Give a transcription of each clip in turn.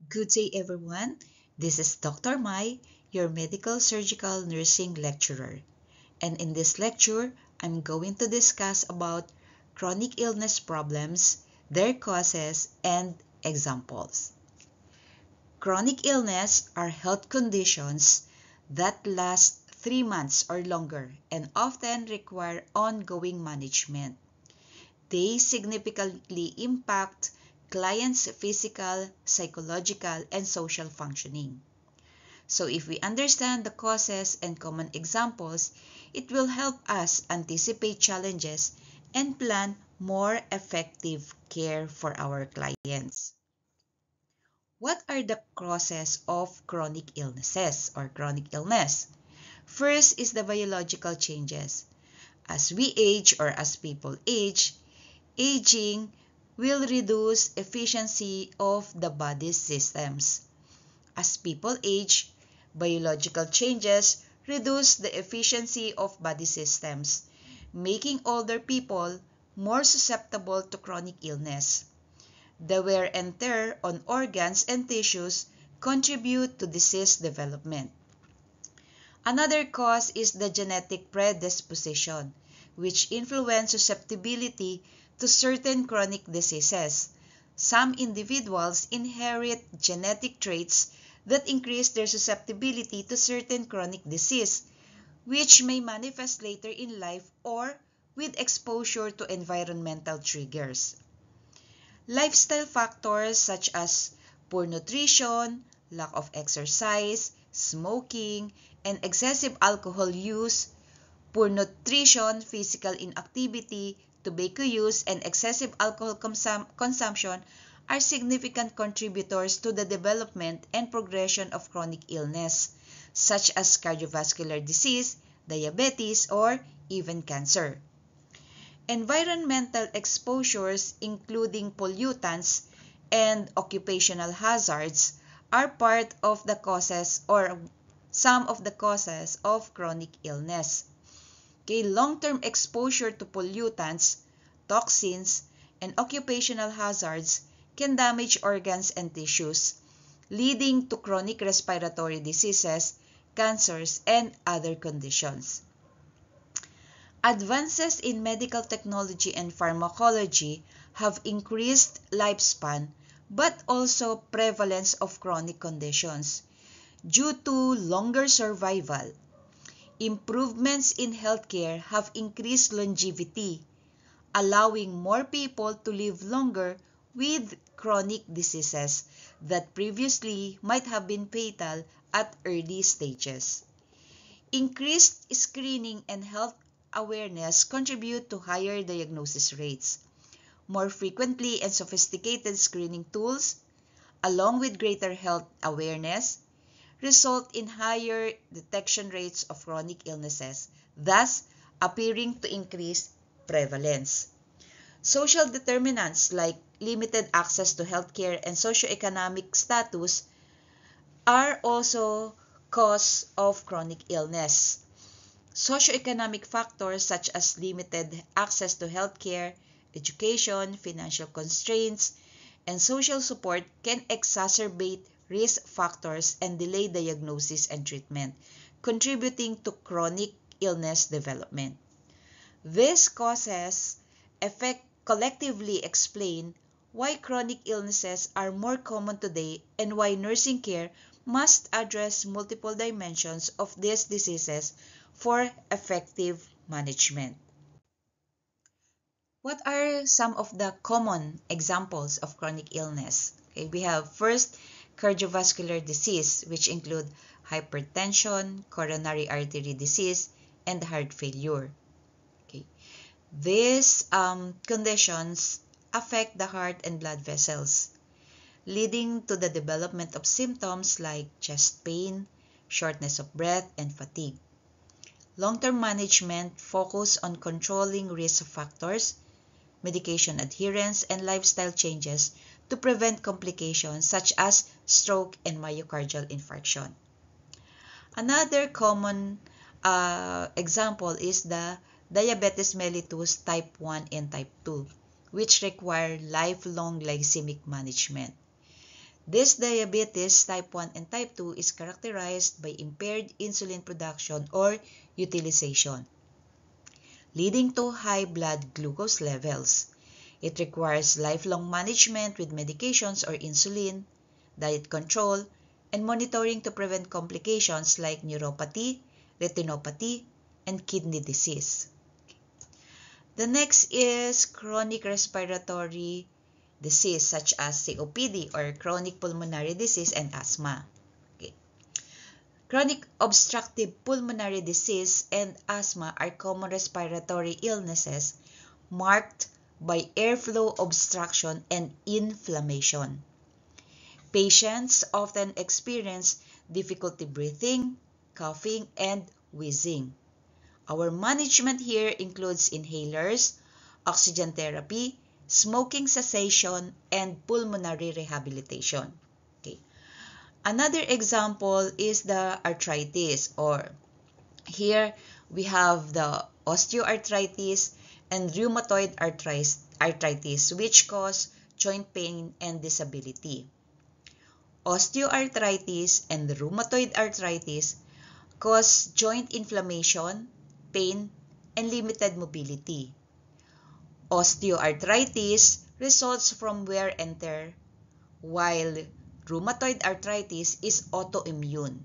Good day, everyone. This is Dr. Mai, your medical surgical nursing lecturer. And in this lecture, I'm going to discuss about chronic illness problems, their causes, and examples. Chronic illness are health conditions that last 3 months or longer and often require ongoing management. They significantly impact clients' physical, psychological, and social functioning. So if we understand the causes and common examples, it will help us anticipate challenges and plan more effective care for our clients. What are the causes of chronic illnesses or chronic illness? First is the biological changes. As we age or as people age, aging will reduce efficiency of the body's systems. As people age, biological changes reduce the efficiency of body systems, making older people more susceptible to chronic illness. The wear and tear on organs and tissues contribute to disease development. Another cause is the genetic predisposition, which influence susceptibility to certain chronic diseases. Some individuals inherit genetic traits that increase their susceptibility to certain chronic disease, which may manifest later in life or with exposure to environmental triggers. Lifestyle factors such as poor nutrition, lack of exercise, smoking, and excessive alcohol use, poor nutrition, physical inactivity, tobacco use, and excessive alcohol consumption are significant contributors to the development and progression of chronic illness, such as cardiovascular disease, diabetes, or even cancer. Environmental exposures, including pollutants and occupational hazards, are part of the causes or some of the causes of chronic illness. Long-term exposure to pollutants, toxins, and occupational hazards can damage organs and tissues, leading to chronic respiratory diseases, cancers, and other conditions. Advances in medical technology and pharmacology have increased lifespan but also prevalence of chronic conditions due to longer survival. Improvements in healthcare have increased longevity, allowing more people to live longer with chronic diseases that previously might have been fatal at early stages. Increased screening and health awareness contribute to higher diagnosis rates. More frequently and sophisticated screening tools, along with greater health awareness, result in higher detection rates of chronic illnesses, thus appearing to increase prevalence. Social determinants like limited access to healthcare and socioeconomic status are also cause of chronic illness. Socioeconomic factors such as limited access to healthcare, education, financial constraints, and social support can exacerbate risk factors and delay diagnosis and treatment, contributing to chronic illness development. These causes collectively explain why chronic illnesses are more common today and why nursing care must address multiple dimensions of these diseases for effective management. What are some of the common examples of chronic illness? Okay, we have first cardiovascular disease, which include hypertension, coronary artery disease, and heart failure. Okay. These conditions affect the heart and blood vessels, leading to the development of symptoms like chest pain, shortness of breath, and fatigue. Long-term management focus on controlling risk factors, medication adherence, and lifestyle changes to prevent complications such as stroke and myocardial infarction. Another common example is the diabetes mellitus type 1 and type 2, which require lifelong glycemic management. This diabetes type 1 and type 2 is characterized by impaired insulin production or utilization, leading to high blood glucose levels. It requires lifelong management with medications or insulin, diet control, and monitoring to prevent complications like neuropathy, retinopathy, and kidney disease. The next is chronic respiratory disease such as COPD or chronic pulmonary disease and asthma. Okay. Chronic obstructive pulmonary disease and asthma are common respiratory illnesses marked by airflow obstruction and inflammation. Patients often experience difficulty breathing, coughing, and wheezing. Our management here includes inhalers, oxygen therapy, smoking cessation, and pulmonary rehabilitation. Okay. Another example is the arthritis, or here we have the osteoarthritis and rheumatoid arthritis, which cause joint pain and disability. Osteoarthritis and rheumatoid arthritis cause joint inflammation, pain, and limited mobility. Osteoarthritis results from wear and tear, while rheumatoid arthritis is autoimmune.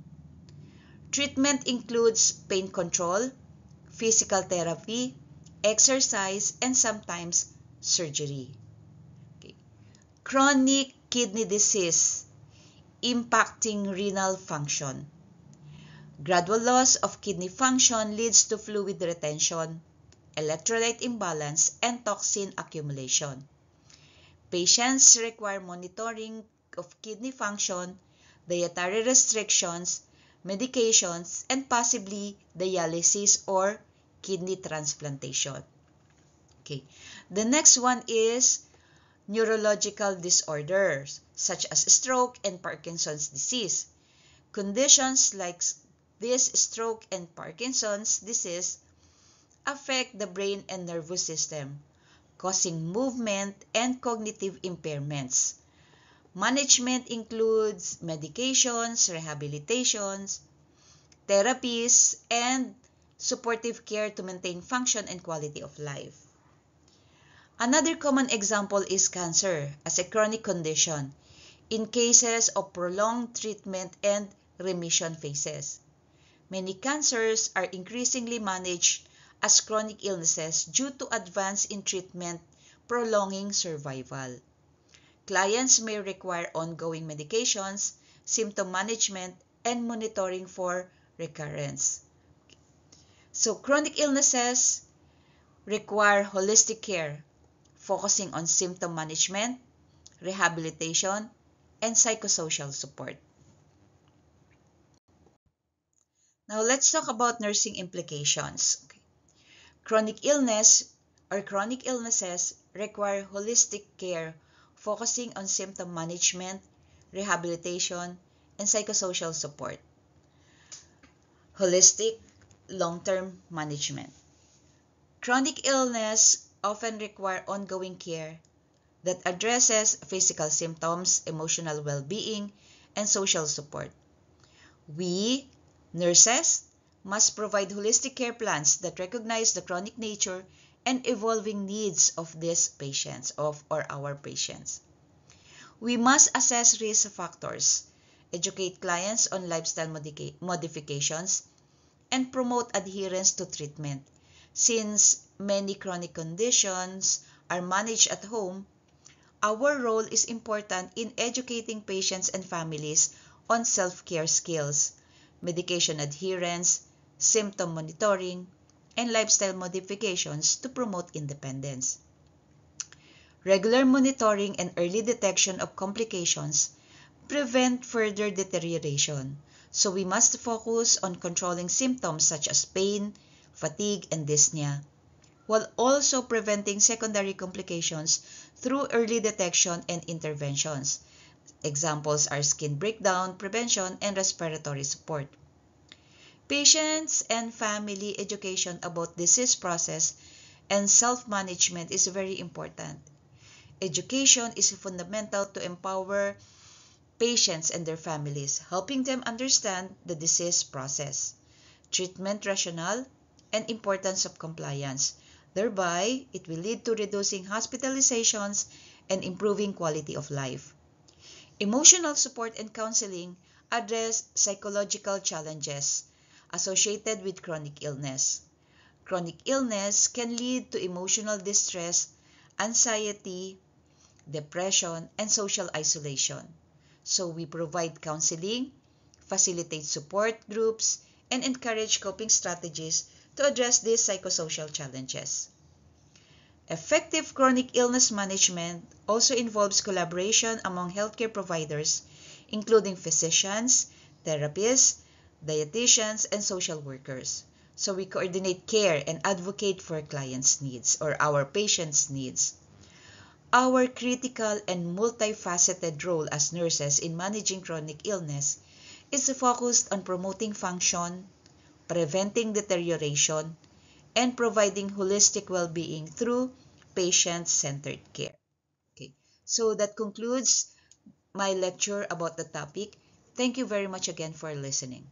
Treatment includes pain control, physical therapy, exercise, and sometimes surgery. Okay. Chronic kidney disease impacting renal function. Gradual loss of kidney function leads to fluid retention, electrolyte imbalance, and toxin accumulation. Patients require monitoring of kidney function, dietary restrictions, medications, and possibly dialysis or kidney transplantation. Okay. The next one is neurological disorders such as stroke and Parkinson's disease. Conditions like this stroke and Parkinson's disease affect the brain and nervous system, causing movement and cognitive impairments. Management includes medications, rehabilitations, therapies, and supportive care to maintain function and quality of life. Another common example is cancer as a chronic condition in cases of prolonged treatment and remission phases. Many cancers are increasingly managed as chronic illnesses due to advance in treatment prolonging survival. Clients may require ongoing medications, symptom management, and monitoring for recurrence. So chronic illnesses require holistic care, focusing on symptom management, rehabilitation, and psychosocial support. Now let's talk about nursing implications. Okay. Chronic illness or chronic illnesses require holistic care, focusing on symptom management, rehabilitation, and psychosocial support. Holistic long-term management. Chronic illness often require ongoing care that addresses physical symptoms, emotional well-being, and social support. We, nurses, must provide holistic care plans that recognize the chronic nature and evolving needs of these patients, or our patients. We must assess risk factors, educate clients on lifestyle modifications, and promote adherence to treatment. Since many chronic conditions are managed at home, our role is important in educating patients and families on self-care skills, medication adherence, symptom monitoring, and lifestyle modifications to promote independence. Regular monitoring and early detection of complications prevent further deterioration, so we must focus on controlling symptoms such as pain, fatigue, and dyspnea, while also preventing secondary complications through early detection and interventions. Examples are skin breakdown prevention and respiratory support. Patients and family education about disease process and self-management is very important. Education is fundamental to empower patients and their families, helping them understand the disease process, treatment rationale, and importance of compliance. Thereby, it will lead to reducing hospitalizations and improving quality of life. Emotional support and counseling address psychological challenges associated with chronic illness. Chronic illness can lead to emotional distress, anxiety, depression, and social isolation. So we provide counseling, facilitate support groups, and encourage coping strategies to address these psychosocial challenges. Effective chronic illness management also involves collaboration among healthcare providers, including physicians, therapists, dietitians, and social workers. So we coordinate care and advocate for clients' needs or our patients' needs. Our critical and multifaceted role as nurses in managing chronic illness is focused on promoting function, preventing deterioration, and providing holistic well-being through patient-centered care. Okay, so that concludes my lecture about the topic. Thank you very much again for listening.